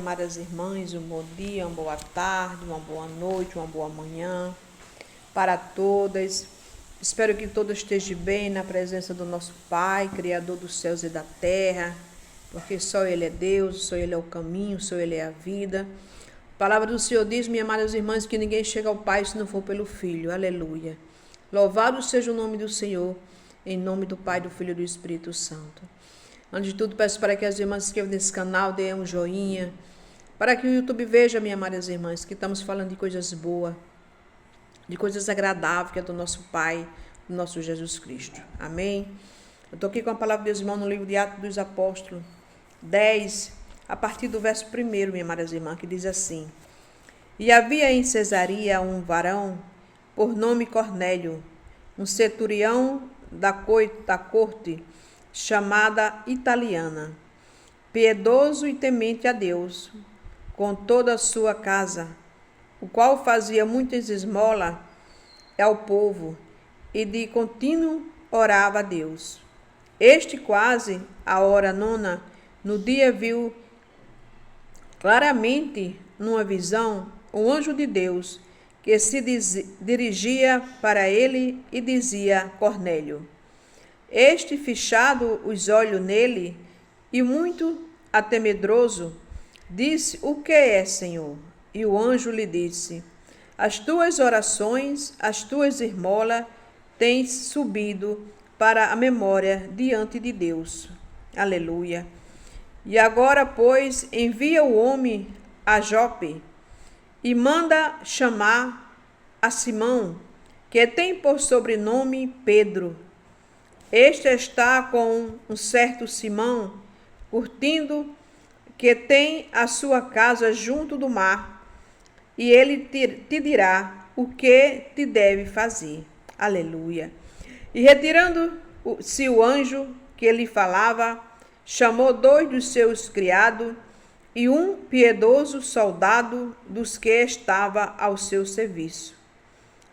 Amadas irmãs, um bom dia, uma boa tarde, uma boa noite, uma boa manhã para todas. Espero que todos estejam bem na presença do nosso Pai, Criador dos céus e da terra, porque só Ele é Deus, só Ele é o caminho, só Ele é a vida. A palavra do Senhor diz, minhas amadas irmãs, que ninguém chega ao Pai se não for pelo Filho. Aleluia. Louvado seja o nome do Senhor, em nome do Pai, do Filho e do Espírito Santo. Antes de tudo, peço para que as irmãs se inscrevam nesse canal, deem um joinha, para que o YouTube veja, minhas amadas irmãs, que estamos falando de coisas boas, de coisas agradáveis, que é do nosso Pai, do nosso Jesus Cristo. Amém? Eu estou aqui com a palavra de Deus, irmão, no livro de Atos dos Apóstolos 10, a partir do verso 1, minhas amadas irmãs, que diz assim: E havia em Cesareia um varão, por nome Cornélio, um centurião da corte, chamada Italiana, piedoso e temente a Deus, com toda a sua casa, o qual fazia muitas esmolas ao povo, e de contínuo orava a Deus. Este quase a hora nona, no dia viu claramente numa visão um anjo de Deus, que se dirigia para ele e dizia: Cornélio. Este, fechado os olhos nele, e muito atemedroso, disse: O que é, Senhor? E o anjo lhe disse: As tuas orações, as tuas esmolas, têm subido para a memória diante de Deus. Aleluia. E agora, pois, envia o homem a Jope, e manda chamar a Simão, que tem por sobrenome Pedro. Este está com um certo Simão, curtindo, que tem a sua casa junto do mar, e ele te dirá o que te deve fazer. Aleluia. E retirando-se o anjo que lhe falava, chamou 2 dos seus criados e um piedoso soldado dos que estava ao seu serviço.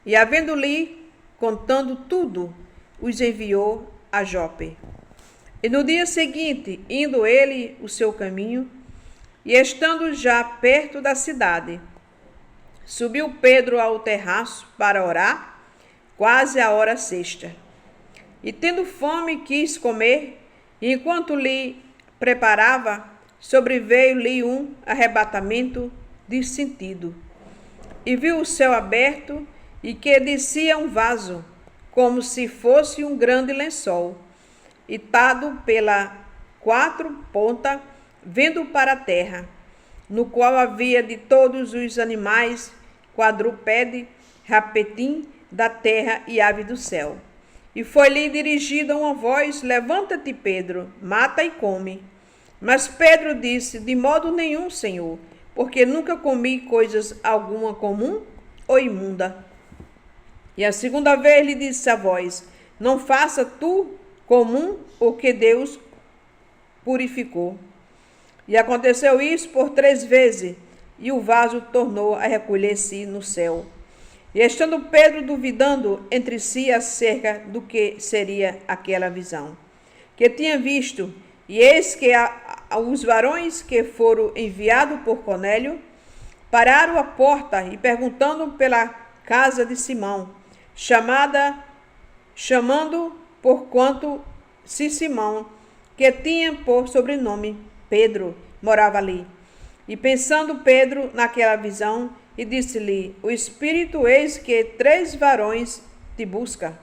E havendo-lhe contando tudo, os enviou a Jope. E no dia seguinte, indo ele o seu caminho, e estando já perto da cidade, subiu Pedro ao terraço para orar, quase a hora sexta. E tendo fome, quis comer, e enquanto lhe preparava, sobreveio-lhe um arrebatamento de sentido. E viu o céu aberto, e que descia um vaso, como se fosse um grande lençol, itado pela 4 pontas, vindo para a terra, no qual havia de todos os animais, quadrúpede, rapetim da terra e ave do céu. E foi-lhe dirigida uma voz: Levanta-te, Pedro, mata e come. Mas Pedro disse: De modo nenhum, Senhor, porque nunca comi coisas alguma comum ou imunda. E a segunda vez lhe disse a voz: Não faça tu comum o que Deus purificou. E aconteceu isso por 3 vezes, e o vaso tornou a recolher-se no céu. E estando Pedro duvidando entre si acerca do que seria aquela visão que tinha visto, e eis que os varões que foram enviados por Cornélio pararam à porta e perguntando pela casa de Simão, chamando por quanto se Simão, que tinha por sobrenome Pedro, morava ali. E pensando Pedro naquela visão, e disse-lhe: O Espírito, eis que 3 varões te busca.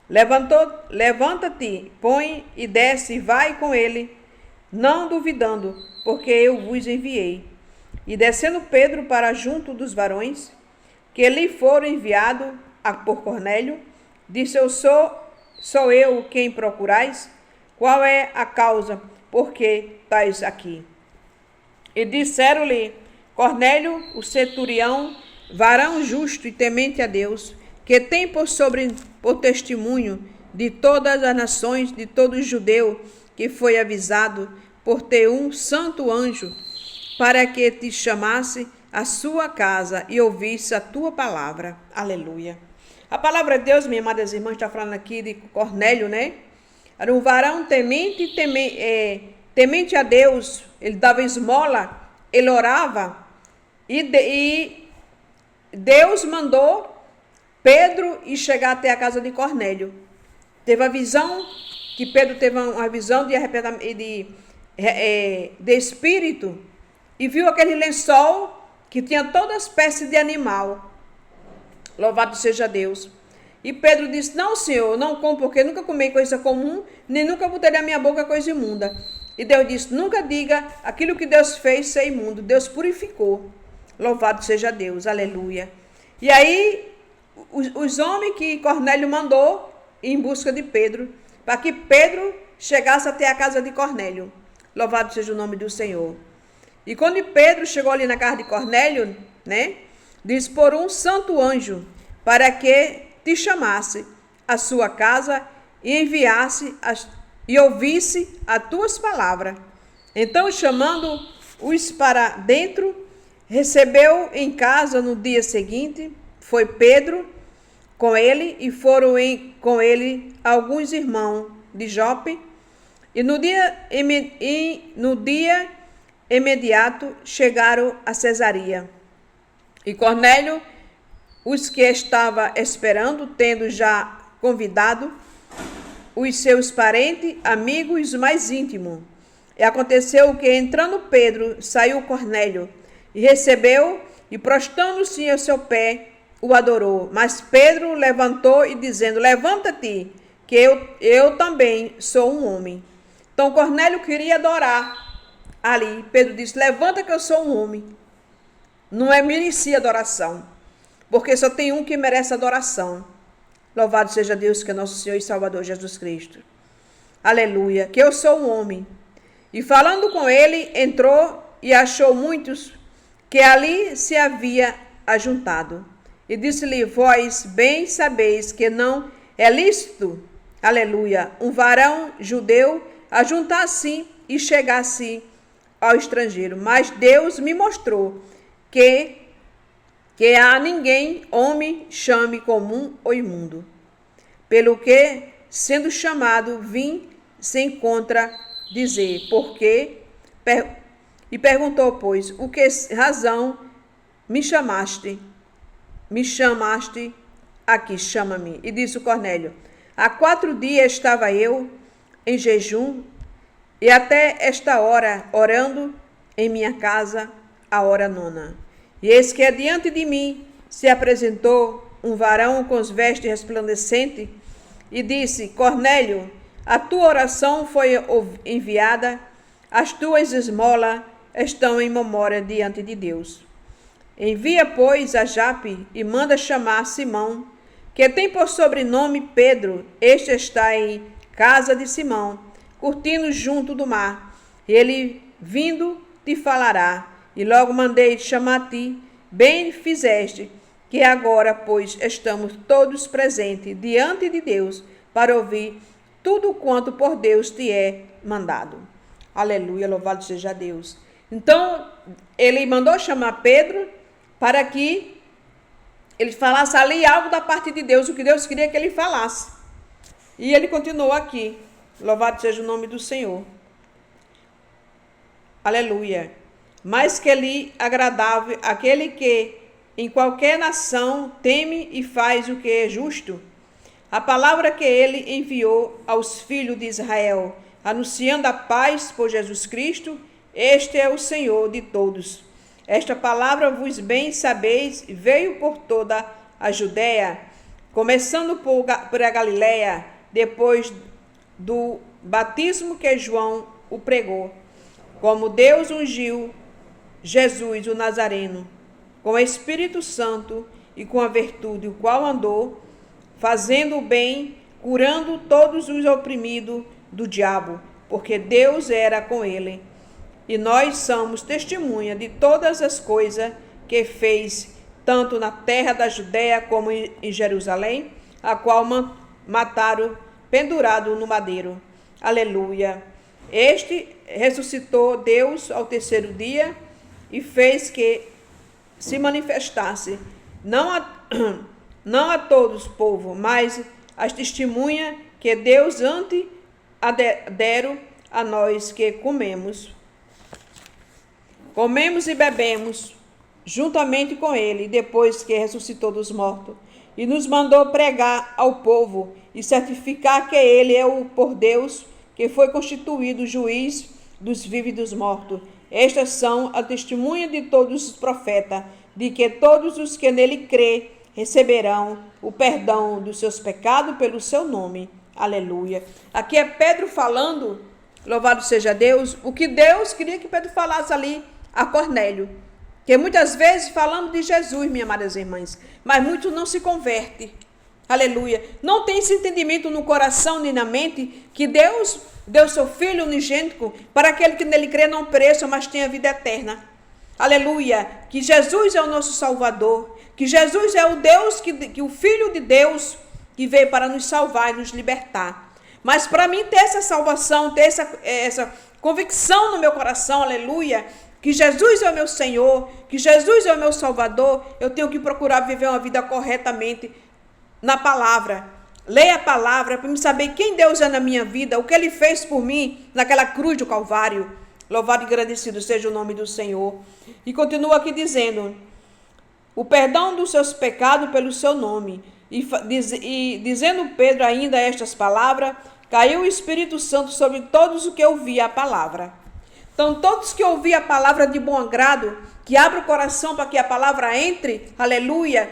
Levanta-te, põe e desce, e vai com ele, não duvidando, porque eu vos enviei. E descendo Pedro para junto dos varões, que lhe foram enviados por Cornélio, disse: Sou eu quem procurais? Qual é a causa por que estáis aqui? E disseram-lhe: Cornélio, o centurião, varão justo e temente a Deus, que tem por testemunho de todas as nações, de todo judeu, que foi avisado por ter um santo anjo, para que te chamasse à sua casa e ouvisse a tua palavra. Aleluia. A palavra de Deus, minhas amadas irmãs, está falando aqui de Cornélio, né? Era um varão temente a Deus. Ele dava esmola ele orava e Deus mandou Pedro ir chegar até a casa de Cornélio. Teve a visão, que Pedro teve uma visão de espírito e viu aquele lençol que tinha toda espécie de animal. Louvado seja Deus. E Pedro disse, não, Senhor, não como, porque nunca comi coisa comum, nem nunca botei na minha boca coisa imunda. E Deus disse, nunca diga aquilo que Deus fez ser imundo. Deus purificou. Louvado seja Deus, aleluia. E aí, os homens que Cornélio mandou em busca de Pedro, para que Pedro chegasse até a casa de Cornélio. Louvado seja o nome do Senhor. E quando Pedro chegou ali na casa de Cornélio, né, disse por um santo anjo, para que te chamasse à sua casa e enviasse e ouvisse as tuas palavras. Então, chamando-os para dentro, recebeu em casa no dia seguinte, foi Pedro com ele, e foram com ele alguns irmãos de Jope, e no dia imediato chegaram a Cesareia. E Cornélio, os que estava esperando, tendo já convidado os seus parentes, amigos mais íntimos. E aconteceu que, entrando Pedro, saiu Cornélio, e recebeu, e prostrando-se ao seu pé, o adorou. Mas Pedro levantou e dizendo, levanta-te, que eu também sou um homem. Então Cornélio queria adorar ali. Pedro disse, levanta que eu sou um homem. Não merecia adoração, porque só tem um que merece adoração. Louvado seja Deus, que é nosso Senhor e Salvador Jesus Cristo. Aleluia, que eu sou um homem. E falando com ele, entrou e achou muitos que ali se havia ajuntado. E disse-lhe, vós bem sabeis que não é lícito, aleluia, um varão judeu ajuntar-se e chegar-se ao estrangeiro. Mas Deus me mostrou que a ninguém homem chame comum ou imundo. Pelo que, sendo chamado, vim se encontra dizer, porque... E perguntou, pois, o que razão me chamaste aqui, chama-me. E disse Cornélio, há 4 dias estava eu em jejum, e até esta hora, orando em minha casa, a hora 9. E eis que diante de mim se apresentou um varão com os vestes resplandecentes, e disse, Cornélio, a tua oração foi enviada, as tuas esmolas estão em memória diante de Deus. Envia, pois, a Jope e manda chamar Simão, que tem por sobrenome Pedro. Este está em casa de Simão, curtindo junto do mar. Ele, vindo, te falará. E logo mandei chamar-te, bem fizeste, que agora, pois, estamos todos presentes diante de Deus, para ouvir tudo quanto por Deus te é mandado. Aleluia, louvado seja Deus. Então, ele mandou chamar Pedro para que ele falasse ali algo da parte de Deus, o que Deus queria que ele falasse. E ele continuou aqui. Louvado seja o nome do Senhor. Aleluia. Mas que lhe agradável aquele que em qualquer nação teme e faz o que é justo. A palavra que ele enviou aos filhos de Israel, anunciando a paz por Jesus Cristo, este é o Senhor de todos. Esta palavra, vos bem sabeis, veio por toda a Judéia, começando por a Galiléia, depois do batismo que João o pregou, como Deus ungiu Jesus, o Nazareno, com o Espírito Santo e com a virtude, o qual andou, fazendo o bem, curando todos os oprimidos do diabo, porque Deus era com ele. E nós somos testemunha de todas as coisas que fez, tanto na terra da Judéia como em Jerusalém, a qual mataram pendurado no madeiro. Aleluia. Este ressuscitou Deus ao 3º dia e fez que se manifestasse, não a todos, povo, mas as testemunhas que Deus antes deram a nós que comemos comemos e bebemos juntamente com ele, depois que ressuscitou dos mortos, e nos mandou pregar ao povo e certificar que ele é o por Deus, que foi constituído juiz dos vivos e dos mortos. Estas são a testemunha de todos os profetas, de que todos os que nele crê receberão o perdão dos seus pecados pelo seu nome. Aleluia. Aqui é Pedro falando, louvado seja Deus, o que Deus queria que Pedro falasse ali a Cornélio. Que muitas vezes falamos de Jesus, minhas amadas irmãs, mas muitos não se convertem. Aleluia. Não tem esse entendimento no coração nem na mente que Deus deu seu Filho unigênito para aquele que nele crê não pereça, mas tenha vida eterna. Aleluia. Que Jesus é o nosso Salvador. Que Jesus é o Deus, que o Filho de Deus que veio para nos salvar e nos libertar. Mas para mim ter essa salvação, ter essa convicção no meu coração, aleluia, que Jesus é o meu Senhor, que Jesus é o meu Salvador, eu tenho que procurar viver uma vida corretamente na palavra. Leia a palavra para me saber quem Deus é na minha vida, o que Ele fez por mim naquela cruz do Calvário. Louvado e agradecido seja o nome do Senhor. E continua aqui dizendo, o perdão dos seus pecados pelo seu nome. E dizendo Pedro ainda estas palavras, caiu o Espírito Santo sobre todos os que ouviam a palavra. Então, todos que ouviam a palavra de bom agrado, que abre o coração para que a palavra entre, aleluia,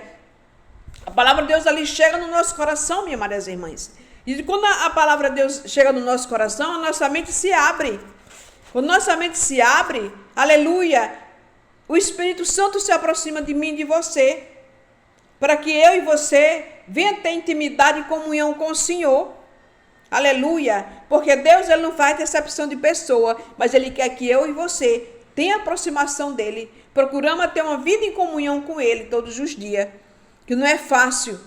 a palavra de Deus ali chega no nosso coração, minhas amadas irmãs. E quando a palavra de Deus chega no nosso coração, a nossa mente se abre. Quando nossa mente se abre, aleluia, o Espírito Santo se aproxima de mim e de você, para que eu e você venha ter intimidade e comunhão com o Senhor. Aleluia, porque Deus ele não faz exceção de pessoa, mas Ele quer que eu e você tenha aproximação dEle, procuramos ter uma vida em comunhão com Ele todos os dias, que não é fácil,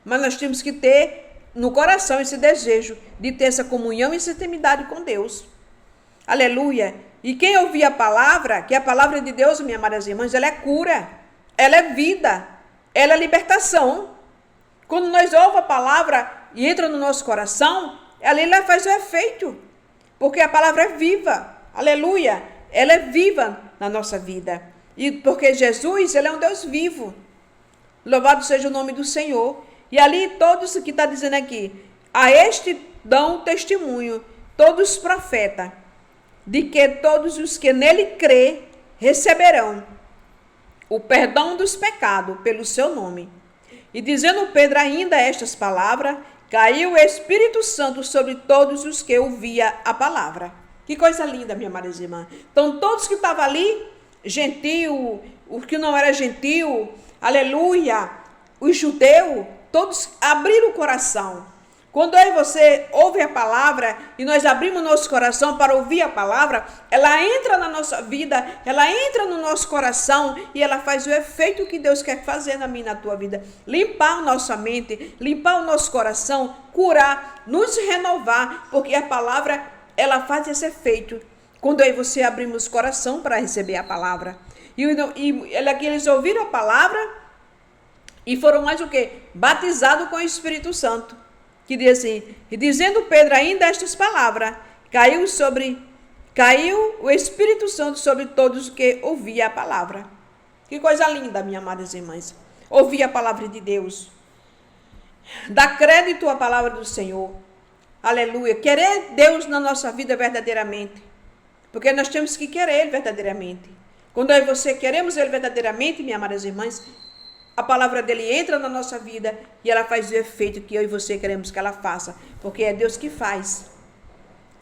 mas nós temos que ter no coração esse desejo de ter essa comunhão e essa intimidade com Deus. Aleluia, e quem ouvir a palavra, que a palavra de Deus, minhas amadas irmãs, ela é cura, ela é vida, ela é libertação. Quando nós ouvimos a palavra e entra no nosso coração, ela faz o efeito, porque a palavra é viva, aleluia, ela é viva na nossa vida, e porque Jesus, ele é um Deus vivo, louvado seja o nome do Senhor, e ali todos que está dizendo aqui, a este dão testemunho, todos os profetas, de que todos os que nele crê, receberão o perdão dos pecados pelo seu nome. E dizendo Pedro ainda estas palavras, caiu o Espírito Santo sobre todos os que ouviam a palavra. Que coisa linda, minha amada irmã. Então, todos que estavam ali, gentil, os que não era gentil, aleluia, os judeus, todos abriram o coração. Quando eu e você ouve a palavra e nós abrimos nosso coração para ouvir a palavra, ela entra na nossa vida, ela entra no nosso coração e ela faz o efeito que Deus quer fazer na minha e na tua vida. Limpar a nossa mente, limpar o nosso coração, curar, nos renovar, porque a palavra, ela faz esse efeito. Quando eu e você abrimos o coração para receber a palavra. E eles ouviram a palavra e foram mais o quê? Batizados com o Espírito Santo. Que diz assim, e dizendo Pedro ainda estas palavras, caiu o Espírito Santo sobre todos os que ouviam a palavra. Que coisa linda, minhas amadas irmãs. Ouvir a palavra de Deus. Dar crédito à palavra do Senhor. Aleluia. Querer Deus na nossa vida verdadeiramente. Porque nós temos que querer Ele verdadeiramente. Quando eu e você queremos Ele verdadeiramente, minhas amadas irmãs, a palavra dele entra na nossa vida e ela faz o efeito que eu e você queremos que ela faça. Porque é Deus que faz.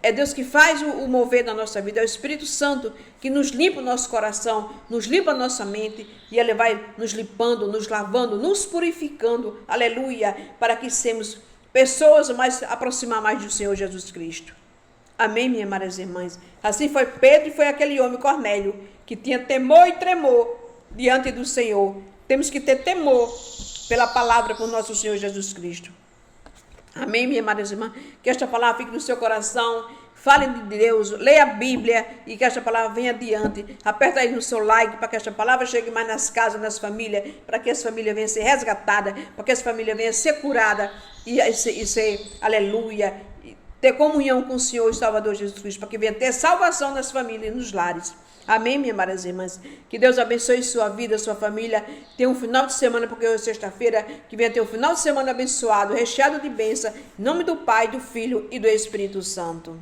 É Deus que faz o mover na nossa vida. É o Espírito Santo que nos limpa o nosso coração, nos limpa a nossa mente. E Ele vai nos limpando, nos lavando, nos purificando. Aleluia. Para que sejamos pessoas mais aproximar mais do Senhor Jesus Cristo. Amém, minhas amadas irmãs. Assim foi Pedro e foi aquele homem Cornélio que tinha temor e tremor diante do Senhor. Temos que ter temor pela palavra por nosso Senhor Jesus Cristo. Amém, minha amada irmã? Que esta palavra fique no seu coração. Fale de Deus, leia a Bíblia e que esta palavra venha adiante. Aperta aí no seu like para que esta palavra chegue mais nas casas, nas famílias, para que essa família venha ser resgatada, para que essa família venha ser curada e ser, aleluia, ter comunhão com o Senhor e Salvador Jesus Cristo, para que venha ter salvação nas famílias e nos lares. Amém, minhas amadas irmãs? Que Deus abençoe sua vida, sua família. Tenha um final de semana, porque hoje é sexta-feira, que venha ter um final de semana abençoado, recheado de bênção. Em nome do Pai, do Filho e do Espírito Santo.